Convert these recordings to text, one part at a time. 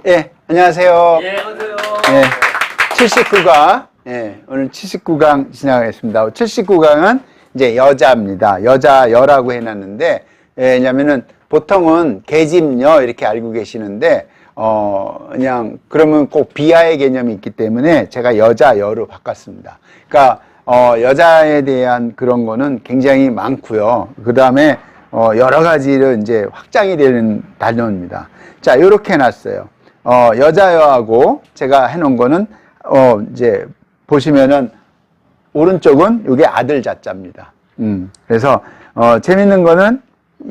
예, 안녕하세요. 예, 안녕하세요. 예, 79강. 예, 오늘 79강 진행하겠습니다. 79강은 이제 여자입니다. 여자여라고 해놨는데, 예, 왜냐면은 보통은 계집여 이렇게 알고 계시는데, 그냥, 그러면 꼭 비하의 개념이 있기 때문에 제가 여자여로 바꿨습니다. 그러니까, 여자에 대한 그런 거는 굉장히 많고요. 그 다음에, 여러 가지로 이제 확장이 되는 단어입니다. 자, 요렇게 해놨어요. 여자여하고 제가 해놓은 거는, 이제, 보시면은, 오른쪽은 요게 아들 자자입니다. 그래서, 재밌는 거는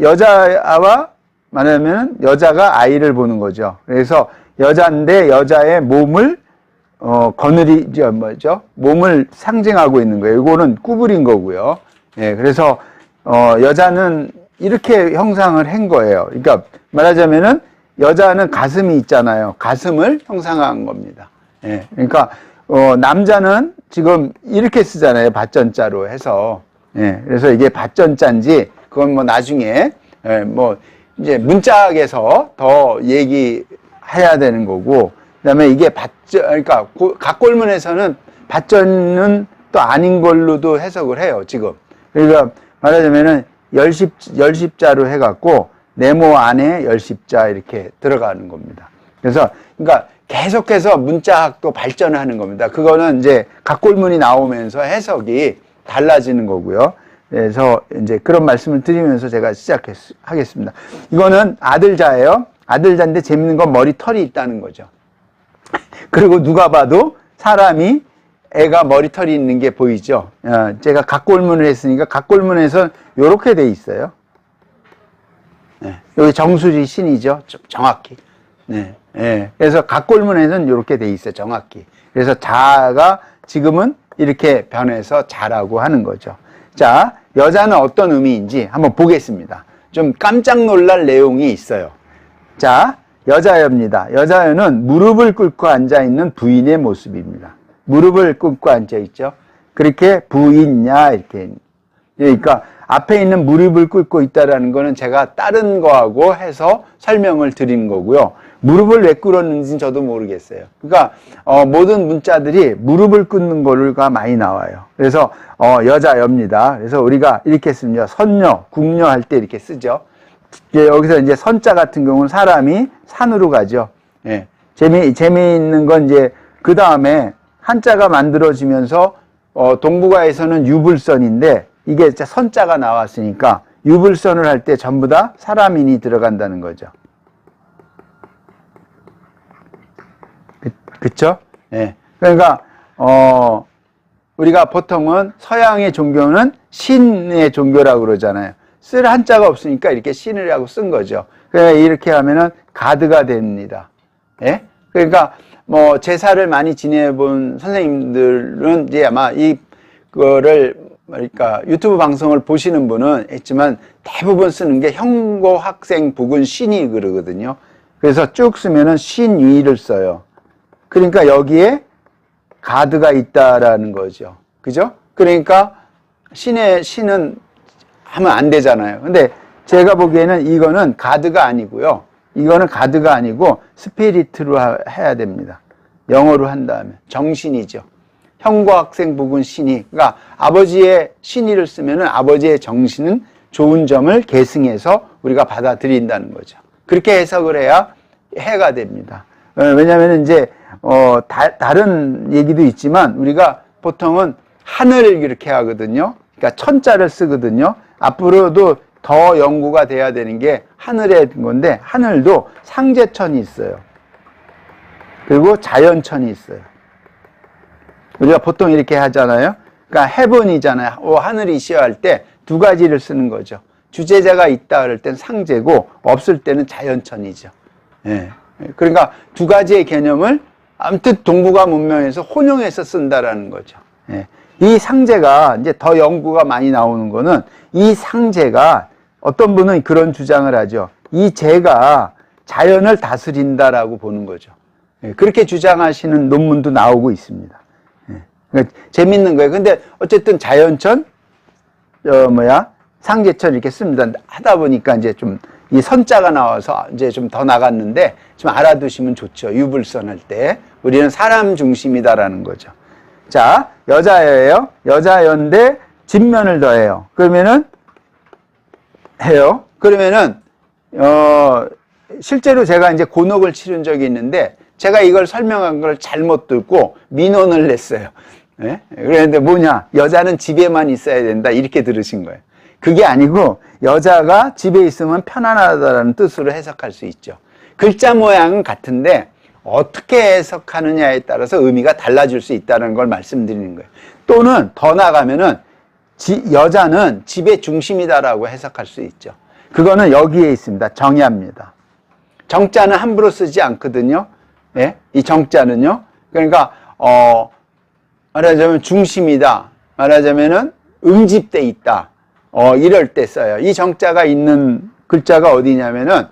여자와 말하면 여자가 아이를 보는 거죠. 그래서 여자인데 여자의 몸을, 몸을 상징하고 있는 거예요. 이거는 구부린 거고요. 예, 그래서, 여자는 이렇게 형상을 한 거예요. 그러니까 말하자면은 여자는 가슴이 있잖아요. 가슴을 형상한 겁니다. 예, 그러니까, 남자는 지금 이렇게 쓰잖아요. 밭전자로 해서. 예, 그래서 이게 밭전자인지 그건 뭐 나중에, 예, 뭐 이제 문짝에서 더 얘기해야 되는 거고, 그 다음에 이게 그러니까 각골문에서는 밭전은 또 아닌 걸로도 해석을 해요, 지금. 그러니까 말하자면은 열십자로 해갖고 네모 안에 열십자 이렇게 들어가는 겁니다. 그래서, 그러니까 계속해서 문자학도 발전을 하는 겁니다. 그거는 이제 각골문이 나오면서 해석이 달라지는 거고요. 그래서 이제 그런 말씀을 드리면서 제가 하겠습니다. 이거는 아들자예요. 아들자인데 재밌는 건 머리털이 있다는 거죠. 그리고 누가 봐도 사람이 애가 머리털이 있는 게 보이죠. 제가 각골문을 했으니까 각골문에서 이렇게 돼 있어요. 네, 여기 정수리 신이죠. 정확히. 네, 네. 그래서 각골문에서는 이렇게 돼 있어요. 정확히. 그래서 자가 지금은 이렇게 변해서 자라고 하는 거죠. 자, 여자는 어떤 의미인지 한번 보겠습니다. 좀 깜짝 놀랄 내용이 있어요. 자, 여자여입니다. 여자여는 무릎을 꿇고 앉아있는 부인의 모습입니다. 무릎을 꿇고 앉아있죠. 그렇게 부인냐 이렇게. 그러니까 앞에 있는 무릎을 꿇고 있다라는 거는 제가 다른 거하고 해서 설명을 드린 거고요. 무릎을 왜 꿇었는지는 저도 모르겠어요. 그러니까 모든 문자들이 무릎을 꿇는 거가 많이 나와요. 그래서 여자여입니다. 그래서 우리가 이렇게 씁니다. 선여, 궁여 할 때 이렇게 쓰죠. 여기서 이제 선자 같은 경우는 사람이 산으로 가죠. 예. 재미있는 건 이제 그 다음에 한자가 만들어지면서 동북아에서는 유불선인데 이게 선자가 나왔으니까 유불선을 할 때 전부 다 사람인이 들어간다는 거죠. 그쵸? 예. 그러니까, 우리가 보통은 서양의 종교는 신의 종교라고 그러잖아요. 쓸 한자가 없으니까 이렇게 신이라고 쓴 거죠. 그러니까 이렇게 하면은 가드가 됩니다. 예? 그러니까 뭐 제사를 많이 지내본 선생님들은 이제 아마 이거를 그러니까 유튜브 방송을 보시는 분은 했지만 대부분 쓰는 게 형고 학생 북은 신이 그러거든요. 그래서 쭉 쓰면은 신위를 써요. 그러니까 여기에 가드가 있다라는 거죠. 그죠? 그러니까 신은 하면 안 되잖아요. 근데 제가 보기에는 이거는 가드가 아니고요. 이거는 가드가 아니고 스피리트로 해야 됩니다. 영어로 한다면 정신이죠. 형과학생 부분 신이. 그러니까 아버지의 신의를 쓰면은 아버지의 정신은 좋은 점을 계승해서 우리가 받아들인다는 거죠. 그렇게 해석을 해야 해가 됩니다. 왜냐하면 이제 다른 얘기도 있지만 우리가 보통은 하늘을 이렇게 하거든요. 그러니까 천자를 쓰거든요. 앞으로도 더 연구가 돼야 되는 게 하늘의 건데 하늘도 상제천이 있어요. 그리고 자연천이 있어요. 우리가 보통 이렇게 하잖아요. 그러니까 heaven이잖아요. 하늘이 있어야 할 때 두 가지를 쓰는 거죠. 주제자가 있다 그럴 땐 상제고 없을 때는 자연천이죠. 예. 그러니까 두 가지의 개념을 아무튼 동북아 문명에서 혼용해서 쓴다라는 거죠. 예. 이 상제가 이제 더 연구가 많이 나오는 거는 이 상제가 어떤 분은 그런 주장을 하죠. 이 제가 자연을 다스린다라고 보는 거죠. 예. 그렇게 주장하시는 논문도 나오고 있습니다. 예. 그러니까 재밌는 거예요. 근데 어쨌든 자연천, 상제천 이렇게 씁니다. 하다 보니까 이제 좀 이 선자가 나와서 이제 좀 더 나갔는데 좀 알아두시면 좋죠. 유불선 할 때. 우리는 사람 중심이다라는 거죠. 자, 여자여예요. 여자여인데 진면을 더해요. 그러면은 해요. 그러면은 실제로 제가 이제 곤혹을 치른 적이 있는데 제가 이걸 설명한 걸 잘못 듣고 민원을 냈어요. 네? 그런데 뭐냐? 여자는 집에만 있어야 된다. 이렇게 들으신 거예요. 그게 아니고 여자가 집에 있으면 편안하다라는 뜻으로 해석할 수 있죠. 글자 모양은 같은데 어떻게 해석하느냐에 따라서 의미가 달라질 수 있다는 걸 말씀드리는 거예요. 또는 더 나가면은 여자는 집의 중심이다라고 해석할 수 있죠. 그거는 여기에 있습니다. 정야입니다. 정자는 함부로 쓰지 않거든요. 예? 이 정자는요. 그러니까 말하자면 중심이다. 말하자면은 응집돼 있다. 이럴 때 써요. 이 정자가 있는 글자가 어디냐면은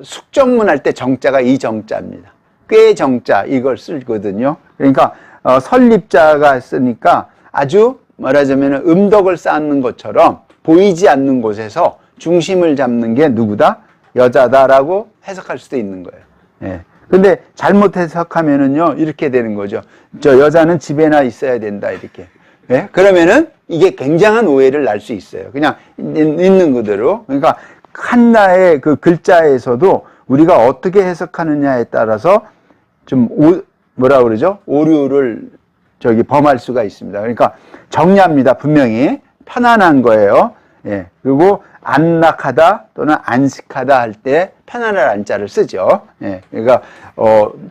숙정문 할 때 정자가 이 정자입니다. 꽤 정자 이걸 쓰거든요. 그러니까 설립자가 쓰니까 아주 말하자면 음덕을 쌓는 것처럼 보이지 않는 곳에서 중심을 잡는 게 누구다? 여자다라고 해석할 수도 있는 거예요. 예. 근데 잘못 해석하면은요, 이렇게 되는 거죠. 저 여자는 집에나 있어야 된다, 이렇게. 예? 그러면은 이게 굉장한 오해를 날 수 있어요. 그냥 있는 그대로. 그러니까 한나의 그 글자에서도 우리가 어떻게 해석하느냐에 따라서 좀 뭐라 그러죠? 오류를 범할 수가 있습니다. 그러니까 정리합니다. 분명히 편안한 거예요. 예. 그리고 안락하다 또는 안식하다 할 때 편안할 안자를 쓰죠. 예. 그러니까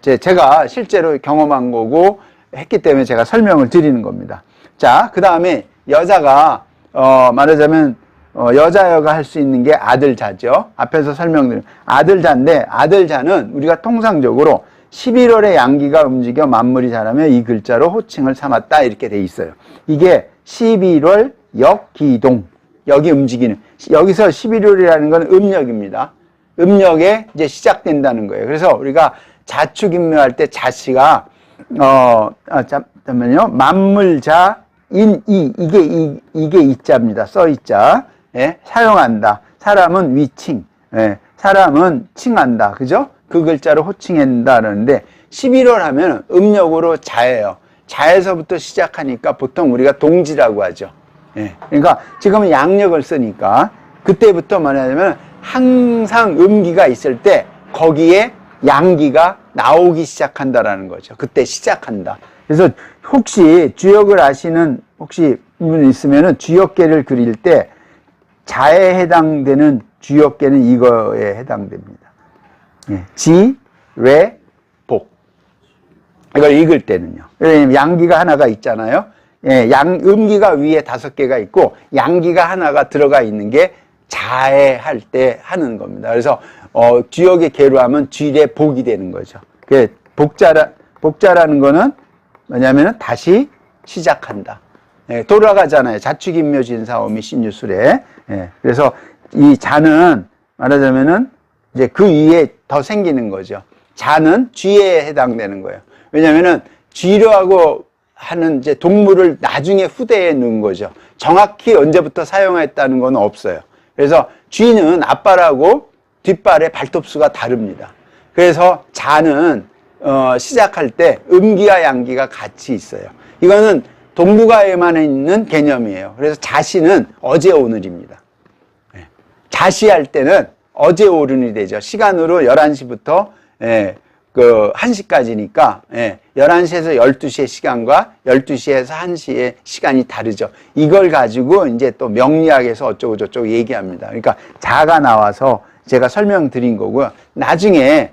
제가 실제로 경험한 거고 했기 때문에 제가 설명을 드리는 겁니다. 자, 그 다음에 여자가 말하자면 여자여가 할 수 있는 게 아들자죠. 앞에서 설명드린 아들자인데 아들자는 우리가 통상적으로 11월에 양기가 움직여 만물이 자라며 이 글자로 호칭을 삼았다 이렇게 돼 있어요. 이게 11월 역기동 여기 움직이는 여기서 11월이라는 건 음력입니다. 음력에 이제 시작된다는 거예요. 그래서 우리가 자축인묘할 때 자씨가 잠깐만요. 만물자 인이 이게 이자입니다. 써이자. 예? 사용한다. 사람은 위칭. 예? 사람은 칭한다. 그죠? 그 글자로 호칭한다는데 11월 하면 음력으로 자예요. 자에서부터 시작하니까 보통 우리가 동지라고 하죠. 예. 그러니까 지금은 양력을 쓰니까 그때부터 말하자면 항상 음기가 있을 때 거기에 양기가 나오기 시작한다라는 거죠. 그때 시작한다. 그래서 혹시 주역을 아시는 혹시 분 있으면은 주역계를 그릴 때 자에 해당되는 주역계는 이거에 해당됩니다. 예. 지, 레, 복. 이걸 읽을 때는요. 왜냐면 양기가 하나가 있잖아요. 예, 음기가 위에 5개가 있고 양기가 하나가 들어가 있는 게 자에 할 때 하는 겁니다. 그래서 주역의 개로 하면 쥐레 복이 되는 거죠. 그 복자라는 거는 뭐냐면은 다시 시작한다. 예, 돌아가잖아요. 자축인묘진사오미 신유술에. 예, 그래서 이 자는 말하자면은 이제 그 위에 더 생기는 거죠. 자는 쥐에 해당되는 거예요. 왜냐면은 쥐라고 하는 이제 동물을 나중에 후대에 넣은 거죠. 정확히 언제부터 사용했다는 건 없어요. 그래서 쥐는 앞발하고 뒷발의 발톱수가 다릅니다. 그래서 자는 시작할 때 음기와 양기가 같이 있어요. 이거는 동북아에만 있는 개념이에요. 그래서 자시는 어제 오늘입니다. 자시할 때는 어제 오른이 되죠. 시간으로 11시부터 1시까지니까 11시에서 12시의 시간과 12시에서 1시의 시간이 다르죠. 이걸 가지고 이제 또 명리학에서 어쩌고 저쩌고 얘기합니다. 그러니까 자가 나와서 제가 설명드린 거고요. 나중에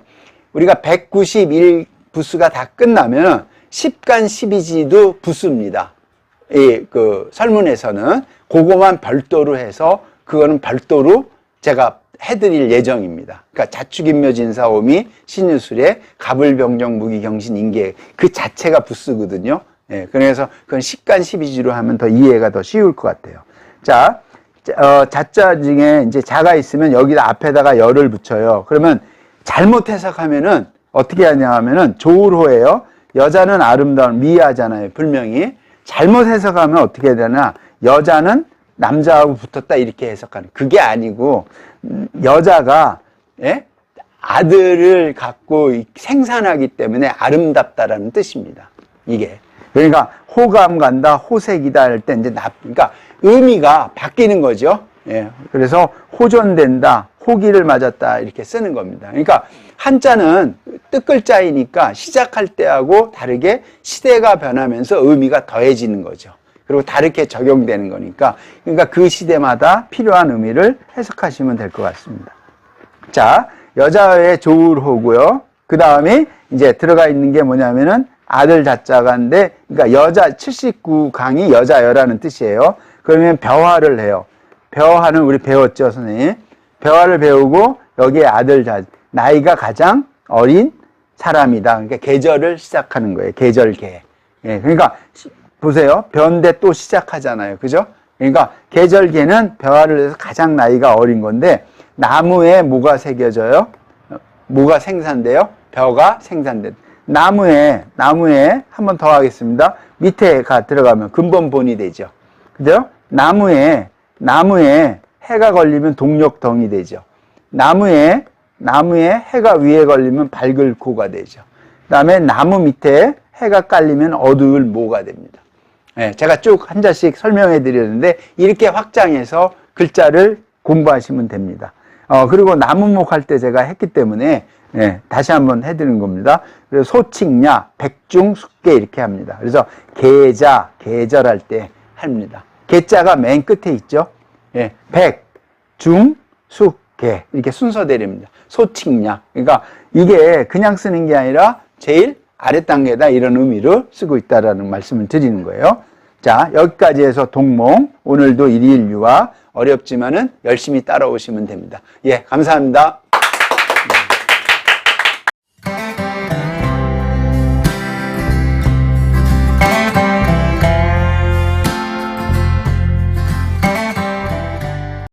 우리가 191 부수가 다 끝나면 10간 12지도 부수입니다. 그 설문에서는 그거만 별도로 해서 그거는 별도로 제가 해드릴 예정입니다. 그러니까 자축인묘진사오미 신유술의 가불병정 무기경신 인계 그 자체가 부스거든요. 예, 그래서 그건 10간 12지로 하면 더 이해가 더 쉬울 것 같아요. 자, 자자 중에 이제 자가 있으면 여기다 앞에다가 열을 붙여요. 그러면 잘못 해석하면은 어떻게 하냐 하면은 조울호예요. 여자는 아름다운 미하잖아요. 불명이. 잘못 해석하면 어떻게 되나? 여자는 남자하고 붙었다 이렇게 해석하는 그게 아니고 여자가 예? 아들을 갖고 생산하기 때문에 아름답다라는 뜻입니다. 이게 그러니까 호감 간다, 호색이다 할 때 이제 그러니까 의미가 바뀌는 거죠. 예. 그래서 호전된다, 호기를 맞았다 이렇게 쓰는 겁니다. 그러니까 한자는 뜻글자이니까 시작할 때하고 다르게 시대가 변하면서 의미가 더해지는 거죠. 그리고 다르게 적용되는 거니까 그러니까 그 시대마다 필요한 의미를 해석하시면 될 것 같습니다. 자, 여자의 조울호고요. 그 다음에 이제 들어가 있는 게 뭐냐면은 아들 자자가인데, 그러니까 여자 79강이 여자여라는 뜻이에요. 그러면 벼화를 해요. 벼화는 우리 배웠죠, 선생님. 벼화를 배우고 여기에 아들 자, 나이가 가장 어린 사람이다. 그러니까 계절을 시작하는 거예요. 계절계. 예, 그러니까 보세요. 벼인데 또 시작하잖아요. 그죠? 그러니까 계절계는 벼화를 해서 가장 나이가 어린 건데 나무에 뭐가 새겨져요? 뭐가 생산돼요? 벼가 생산돼. 나무에 한 번 더 하겠습니다. 밑에가 들어가면 근본본이 되죠. 그죠? 나무에 해가 걸리면 동력덩이 되죠. 나무에 해가 위에 걸리면 밝을 고가 되죠. 그 다음에 나무 밑에 해가 깔리면 어두울 모가 됩니다. 네, 제가 쭉 한자씩 설명해 드렸는데 이렇게 확장해서 글자를 공부하시면 됩니다. 그리고 나무목 할 때 제가 했기 때문에 네, 다시 한번 해드리는 겁니다. 그래서 소칭야, 백중, 숙계 이렇게 합니다. 그래서 계자, 계절할 때 합니다. 계자가 맨 끝에 있죠. 예, 백, 중, 숙, 계 이렇게 순서대로입니다. 소칭야. 그러니까 이게 그냥 쓰는 게 아니라 제일 아랫단계다 이런 의미로 쓰고 있다라는 말씀을 드리는 거예요. 자, 여기까지 해서 동몽 오늘도 일일유화 어렵지만은 열심히 따라오시면 됩니다. 예, 감사합니다.